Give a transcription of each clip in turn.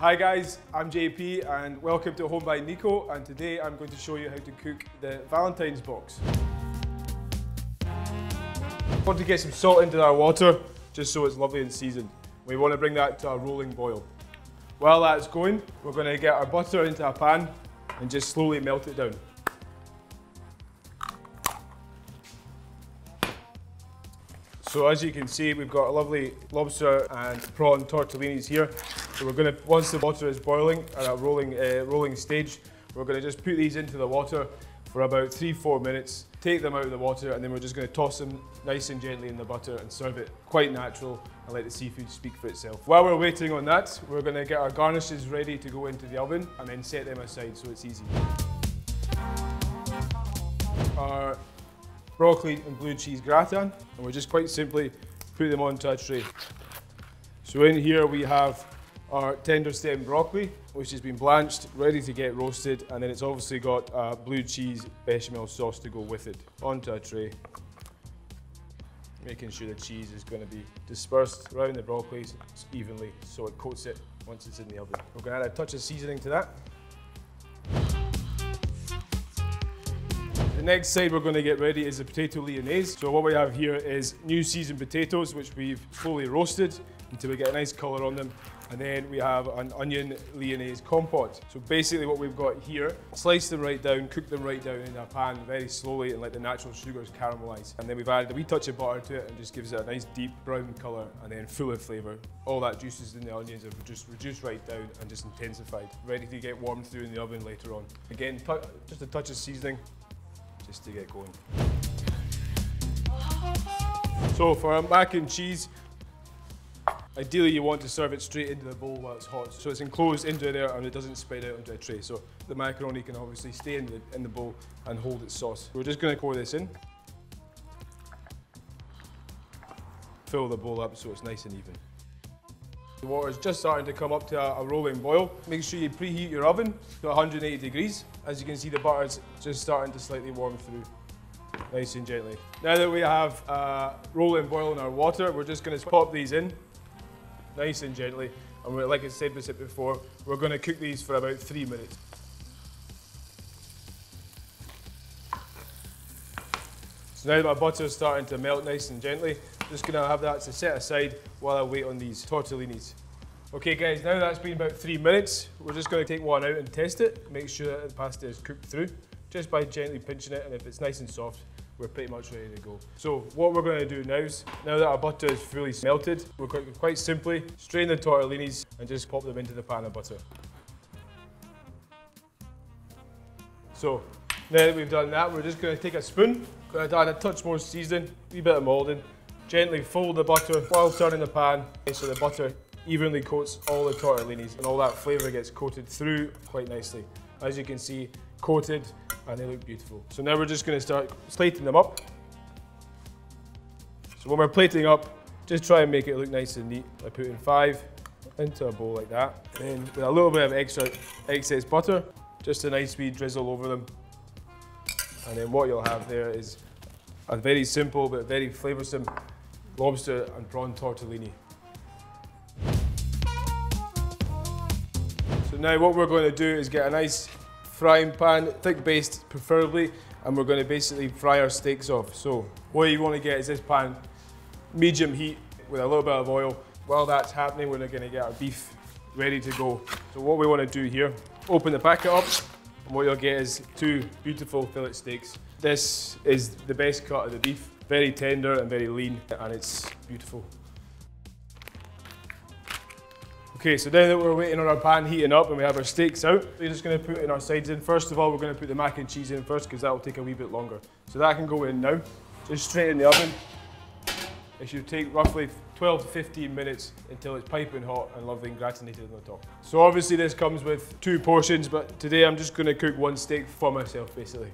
Hi guys, I'm JP and welcome to Home by Nico, and today I'm going to show you how to cook the Valentine's box. We want to get some salt into our water just so it's lovely and seasoned. We want to bring that to a rolling boil. While that's going, we're going to get our butter into a pan and just slowly melt it down. So as you can see, we've got a lovely lobster and prawn tortellinis here. So we're going to, once the water is boiling at a rolling stage, we're going to just put these into the water for about 3-4 minutes, take them out of the water, and then we're just going to toss them nice and gently in the butter and serve it quite natural and let the seafood speak for itself. While we're waiting on that, we're going to get our garnishes ready to go into the oven and then set them aside so it's easy. Our broccoli and blue cheese gratin, and we're just quite simply put them onto a tray. So in here we have our tender stem broccoli, which has been blanched, ready to get roasted, and then it's obviously got blue cheese bechamel sauce to go with it. Onto a tray, making sure the cheese is going to be dispersed around the broccoli evenly so it coats it once it's in the oven. We're going to add a touch of seasoning to that. The next side we're going to get ready is the potato Leanness. So what we have here is new seasoned potatoes, which we've slowly roasted until we get a nice colour on them. And then we have an onion Leanness compote. So basically what we've got here, slice them right down, cook them right down in a pan very slowly and let the natural sugars caramelise. And then we've added a wee touch of butter to it and just gives it a nice deep brown colour and then full of flavour. All that juices in the onions have just reduced right down and just intensified. Ready to get warmed through in the oven later on. Again, just a touch of seasoning just to get going. So for our mac and cheese, ideally you want to serve it straight into the bowl while it's hot. So it's enclosed into there and it doesn't spread out into a tray. So the macaroni can obviously stay in the bowl and hold its sauce. We're just going to pour this in. Fill the bowl up so it's nice and even. The water is just starting to come up to a rolling boil. Make sure you preheat your oven to 180 degrees. As you can see, the butter is just starting to slightly warm through, nice and gently. Now that we have a rolling boil in our water, we're just going to pop these in, nice and gently. And like I said before, we're going to cook these for about 3 minutes. So now that my butter is starting to melt nice and gently, just going to have that to set aside while I wait on these tortellinis. Okay guys, now that's been about 3 minutes, we're just going to take one out and test it, make sure that the pasta is cooked through, just by gently pinching it, and if it's nice and soft, we're pretty much ready to go. So what we're going to do now is, now that our butter is fully melted, we're going to quite simply strain the tortellinis and just pop them into the pan of butter. So now that we've done that, we're just going to take a spoon, going to add a touch more seasoning, a wee bit of moulding, gently fold the butter while turning the pan so the butter evenly coats all the tortellinis and all that flavour gets coated through quite nicely. As you can see, coated, and they look beautiful. So now we're just going to start plating them up. So when we're plating up, just try and make it look nice and neat by putting 5 into a bowl like that. And then with a little bit of excess butter, just a nice wee drizzle over them. And then what you'll have there is a very simple but very flavoursome lobster and prawn tortellini. So now what we're going to do is get a nice frying pan, thick based preferably, and we're going to basically fry our steaks off. So what you want to get is this pan, medium heat with a little bit of oil. While that's happening, we're going to get our beef ready to go. So what we want to do here, open the packet up, and what you'll get is 2 beautiful fillet steaks. This is the best cut of the beef, very tender and very lean, and it's beautiful. Okay, so now that we're waiting on our pan heating up and we have our steaks out, we're just going to put in our sides in. First of all, we're going to put the mac and cheese in first because that will take a wee bit longer. So that can go in now, just straight in the oven. It should take roughly 12 to 15 minutes until it's piping hot and lovely and gratinated on the top. So obviously this comes with 2 portions, but today I'm just going to cook 1 steak for myself basically.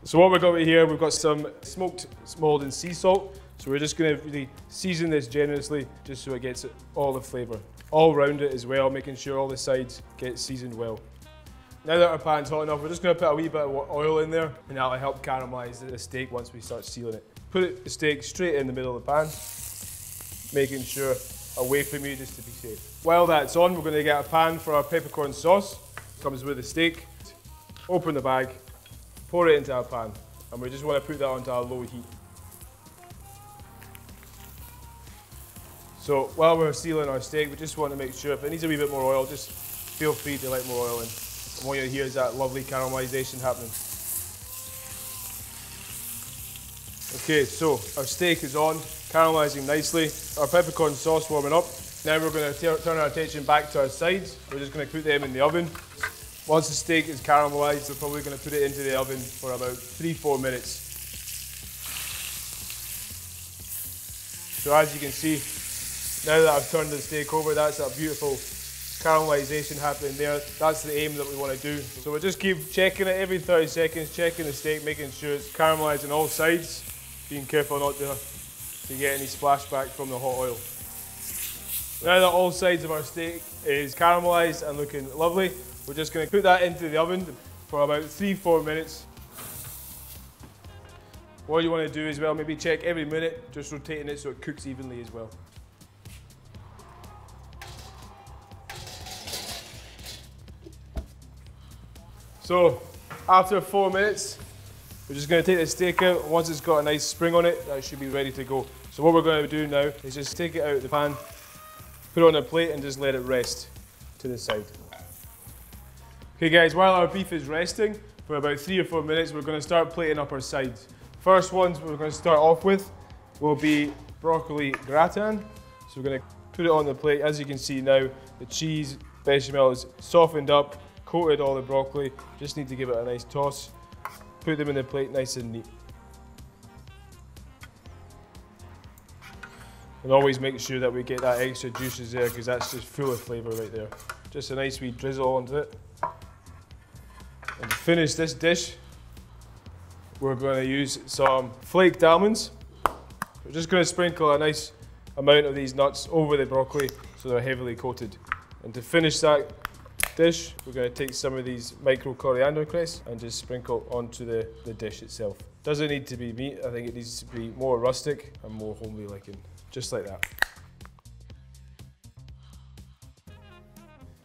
So what we've got here, we've got some smoked Maldon sea salt. So we're just going to really season this generously just so it gets all the flavour. All around it as well, making sure all the sides get seasoned well. Now that our pan's hot enough, we're just going to put a wee bit of oil in there and that'll help caramelise the steak once we start sealing it. Put the steak straight in the middle of the pan, making sure away from you just to be safe. While that's on, we're going to get a pan for our peppercorn sauce. Comes with the steak. Open the bag, pour it into our pan, and we just want to put that onto our low heat. So while we're sealing our steak, we just want to make sure if it needs a wee bit more oil, just feel free to let more oil in. And what you hear is that lovely caramelization happening. Okay, so our steak is on, caramelizing nicely. Our peppercorn sauce warming up. Now we're going to turn our attention back to our sides. We're just going to put them in the oven. Once the steak is caramelized, we're probably going to put it into the oven for about 3-4 minutes. So as you can see, now that I've turned the steak over, that's that beautiful caramelization happening there. That's the aim that we want to do. So we'll just keep checking it every 30 seconds, checking the steak, making sure it's caramelized on all sides, being careful not to get any splashback from the hot oil. Now that all sides of our steak is caramelized and looking lovely, we're just going to put that into the oven for about 3-4 minutes. What you want to do as well, maybe check every minute, just rotating it so it cooks evenly as well. So after 4 minutes, we're just going to take the steak out. Once it's got a nice spring on it, that should be ready to go. So what we're going to do now is just take it out of the pan, put it on a plate and just let it rest to the side. Okay guys, while our beef is resting for about 3 or 4 minutes, we're going to start plating up our sides. First ones we're going to start off with will be broccoli gratin. So we're going to put it on the plate. As you can see now, the cheese bechamel is softened up, coated all the broccoli. Just need to give it a nice toss. Put them in the plate nice and neat. And always make sure that we get that extra juices there because that's just full of flavour right there. Just a nice wee drizzle onto it. And to finish this dish, we're going to use some flaked almonds. We're just going to sprinkle a nice amount of these nuts over the broccoli so they're heavily coated. And to finish that dish, we're going to take some of these micro coriander crusts and just sprinkle onto the dish itself. Doesn't need to be meat, I think it needs to be more rustic and more homely looking, just like that.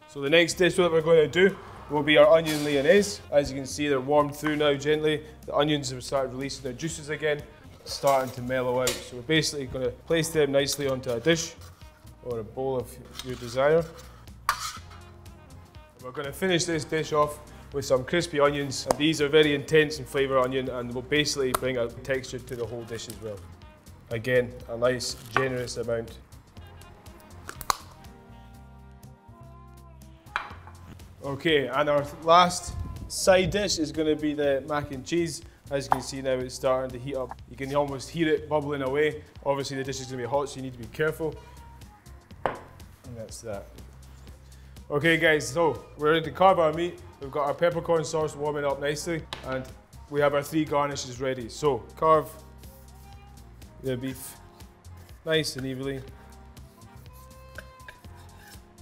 So the next dish that we're going to do will be our onion Leanness. As you can see, they're warmed through now gently. The onions have started releasing their juices again, starting to mellow out. So we're basically going to place them nicely onto a dish or a bowl of your desire. We're going to finish this dish off with some crispy onions. And these are very intense in flavour onion and will basically bring a texture to the whole dish as well. Again, a nice generous amount. Okay, and our last side dish is going to be the mac and cheese. As you can see now, it's starting to heat up. You can almost hear it bubbling away. Obviously the dish is going to be hot, so you need to be careful. And that's that. Okay guys, so we're ready to carve our meat. We've got our peppercorn sauce warming up nicely, and we have our 3 garnishes ready. So carve the beef nice and evenly.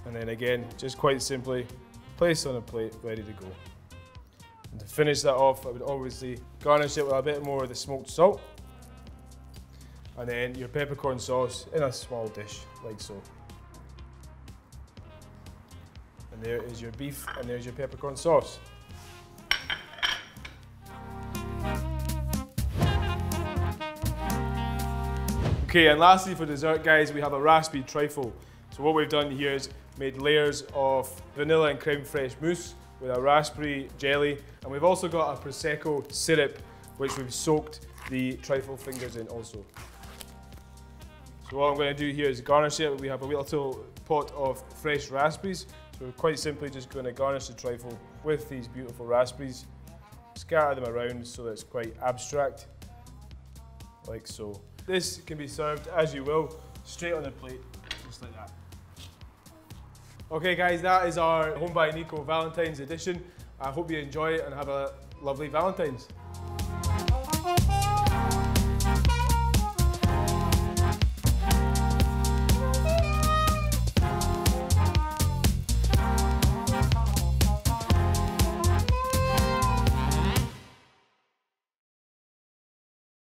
And then again, just quite simply, place on a plate, ready to go. And to finish that off, I would obviously garnish it with a bit more of the smoked salt. And then your peppercorn sauce in a small dish, like so. And there is your beef, and there's your peppercorn sauce. Okay, and lastly for dessert, guys, we have a raspberry trifle. So what we've done here is made layers of vanilla and creme fraiche mousse with a raspberry jelly, and we've also got a Prosecco syrup which we've soaked the trifle fingers in also. So what I'm going to do here is garnish it. We have a little pot of fresh raspberries, so we're quite simply just going to garnish the trifle with these beautiful raspberries, scatter them around so that it's quite abstract, like so. This can be served as you will, straight on the plate, just like that. Okay guys, that is our Home by Nico Valentine's edition. I hope you enjoy it and have a lovely Valentine's.